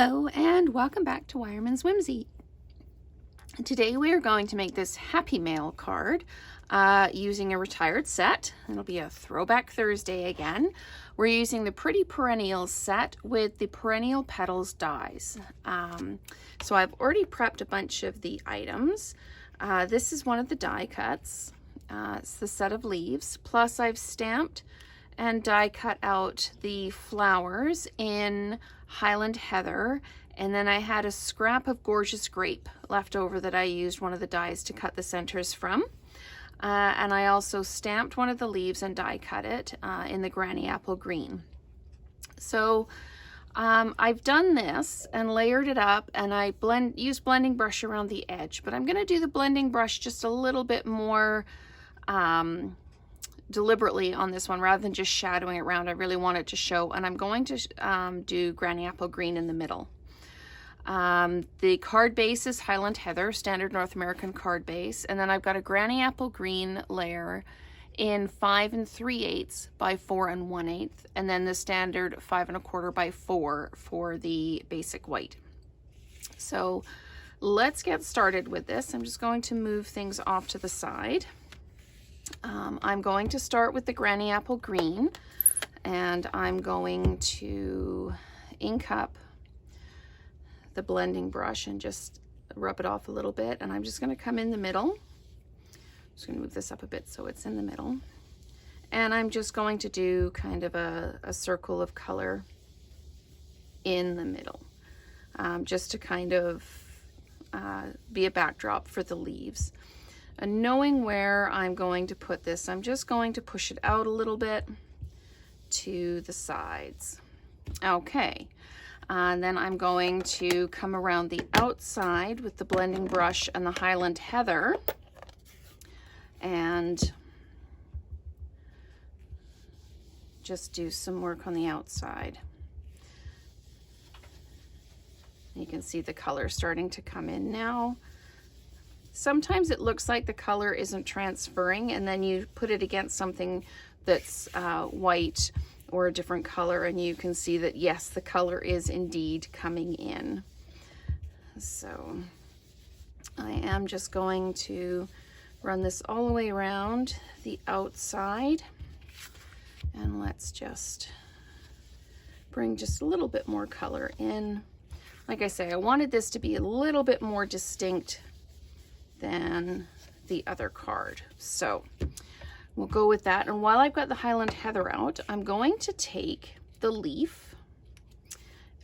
Hello and welcome back to Wireman's Whimsy. Today we are going to make this Happy Mail card using a retired set. It'll be a Throwback Thursday again. We're using the Pretty Perennials set with the Perennial Petals dies. So I've already prepped a bunch of the items. This is one of the die cuts. It's the set of leaves. Plus I've stamped and die cut out the flowers in Highland Heather, and then I had a scrap of Gorgeous Grape left over that I used one of the dies to cut the centers from. And I also stamped one of the leaves and die cut it in the Granny Apple Green. So I've done this and layered it up, and I used blending brush around the edge, but I'm going to do the blending brush just a little bit more deliberately on this one rather than just shadowing it around. I really want it to show, and I'm going to do Granny Apple Green in the middle. The card base is Highland Heather, standard North American card base, and then I've got a Granny Apple Green layer in 5 3/8 by 4 1/8, and then the standard 5 1/4 by 4 for the basic white. So let's get started with this. I'm just going to move things off to the side. I'm going to start with the Granny Apple Green, and I'm going to ink up the blending brush and just rub it off a little bit, and I'm just going to come in the middle. I'm just going to move this up a bit so it's in the middle, and I'm just going to do kind of a circle of color in the middle, just to kind of be a backdrop for the leaves. And knowing where I'm going to put this, I'm just going to push it out a little bit to the sides. Okay, and then I'm going to come around the outside with the blending brush and the Highland Heather and just do some work on the outside. You can see the color starting to come in now. Sometimes it looks like the color isn't transferring, and then you put it against something that's white or a different color, and you can see that yes, the color is indeed coming in. So I am just going to run this all the way around the outside, and let's just bring just a little bit more color in. Like I say, I wanted this to be a little bit more distinct than the other card. So we'll go with that. And while I've got the Highland Heather out, I'm going to take the leaf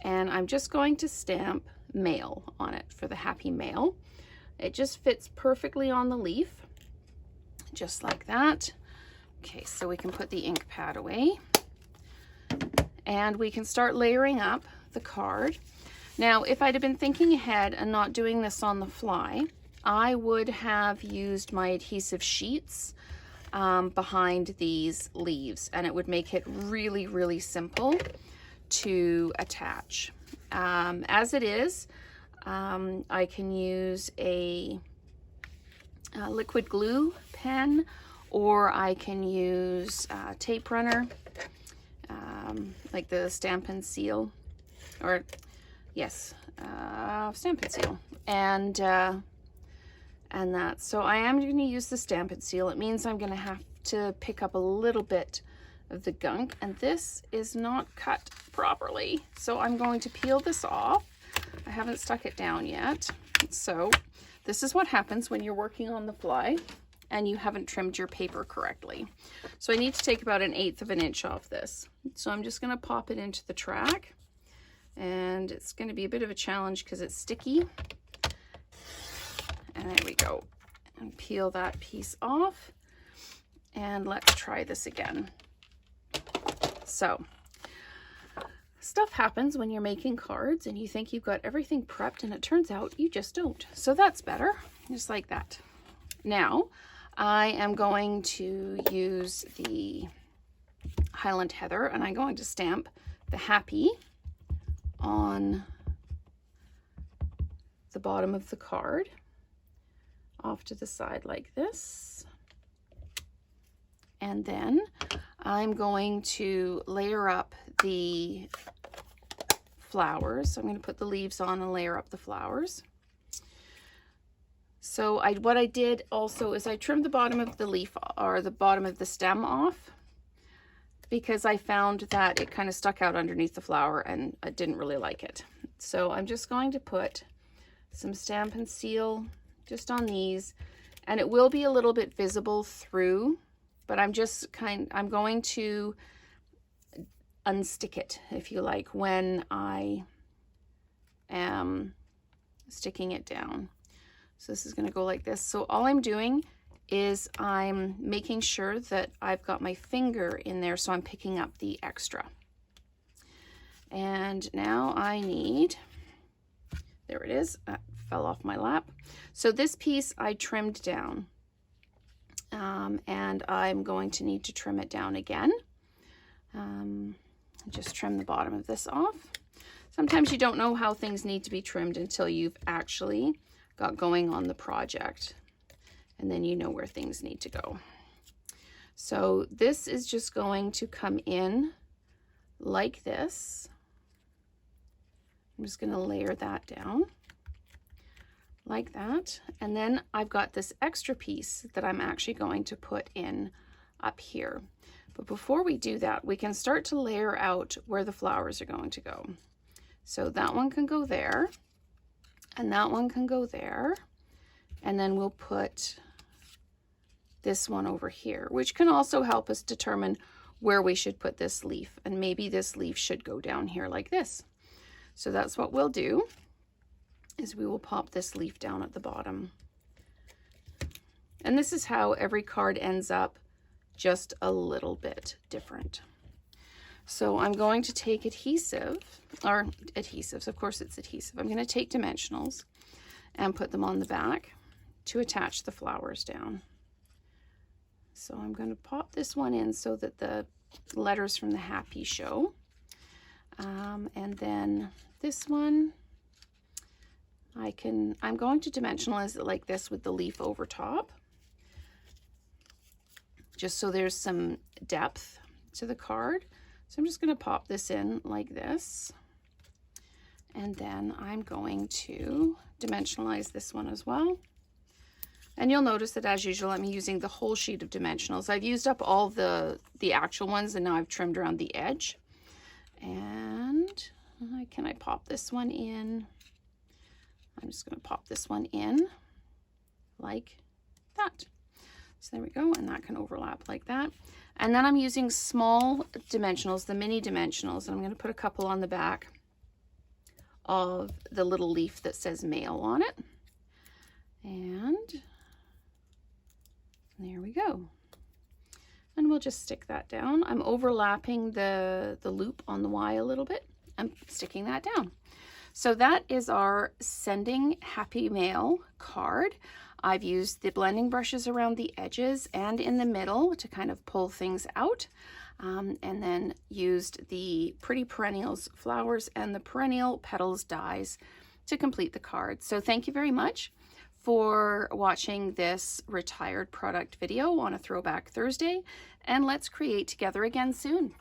and I'm just going to stamp Mail on it for the Happy Mail. It just fits perfectly on the leaf, just like that. Okay, so we can put the ink pad away and we can start layering up the card. Now, if I'd have been thinking ahead and not doing this on the fly, I would have used my adhesive sheets behind these leaves, and it would make it really, really simple to attach. As it is, I can use a liquid glue pen, or I can use a tape runner, like the Stamp and Seal, or yes, Stamp and Seal, and that. So I am going to use the Stamp and Seal. It means I'm going to have to pick up a little bit of the gunk, and this is not cut properly. So I'm going to peel this off. I haven't stuck it down yet. So this is what happens when you're working on the fly and you haven't trimmed your paper correctly. So I need to take about 1/8 of an inch off this. So I'm just going to pop it into the track, and it's going to be a bit of a challenge because it's sticky. And there we go, and peel that piece off, and let's try this again. So stuff happens when you're making cards and you think you've got everything prepped, and it turns out you just don't. So that's better, just like that. Now I am going to use the Highland Heather, and I'm going to stamp the Happy on the bottom of the card, off to the side like this. And then I'm going to layer up the flowers. So I'm going to put the leaves on and layer up the flowers. So what I did also is I trimmed the bottom of the leaf, or the bottom of the stem off, because I found that it kind of stuck out underneath the flower and I didn't really like it. So I'm just going to put some Stampin' Seal just on these, and it will be a little bit visible through, but I'm going to unstick it, if you like, when I am sticking it down. So this is going to go like this. So all I'm doing is I'm making sure that I've got my finger in there, so I'm picking up the extra. And now I need, there it is, that fell off my lap. So this piece I trimmed down, and I'm going to need to trim it down again. Just trim the bottom of this off. Sometimes you don't know how things need to be trimmed until you've actually got going on the project, and then you know where things need to go. So this is just going to come in like this. I'm just going to layer that down like that, and then I've got this extra piece that I'm actually going to put in up here. But before we do that, we can start to layer out where the flowers are going to go. So that one can go there, and that one can go there, and then we'll put this one over here, which can also help us determine where we should put this leaf, and maybe this leaf should go down here like this. So that's what we'll do, is we will pop this leaf down at the bottom. And this is how every card ends up, just a little bit different. So I'm going to take adhesive, or adhesives, of course it's adhesive. I'm going to take dimensionals and put them on the back to attach the flowers down. So I'm going to pop this one in so that the letters from the happy show. And then this one, I'm going to dimensionalize it like this with the leaf over top, just so there's some depth to the card. So I'm just going to pop this in like this, and then I'm going to dimensionalize this one as well. And you'll notice that, as usual, I'm using the whole sheet of dimensionals. I've used up all the actual ones, and now I've trimmed around the edge. And can I pop this one in? I'm just going to pop this one in like that. So there we go, and that can overlap like that. And then I'm using small dimensionals, the mini dimensionals, and I'm going to put a couple on the back of the little leaf that says mail on it. And there we go. And we'll just stick that down. I'm overlapping the loop on the Y a little bit. I'm sticking that down. So that is our Sending Happy Mail card. I've used the blending brushes around the edges and in the middle to kind of pull things out, and then used the Pretty Perennials flowers and the Perennial Petals dies to complete the card. So thank you very much for watching this retired product video on a Throwback Thursday, and let's create together again soon.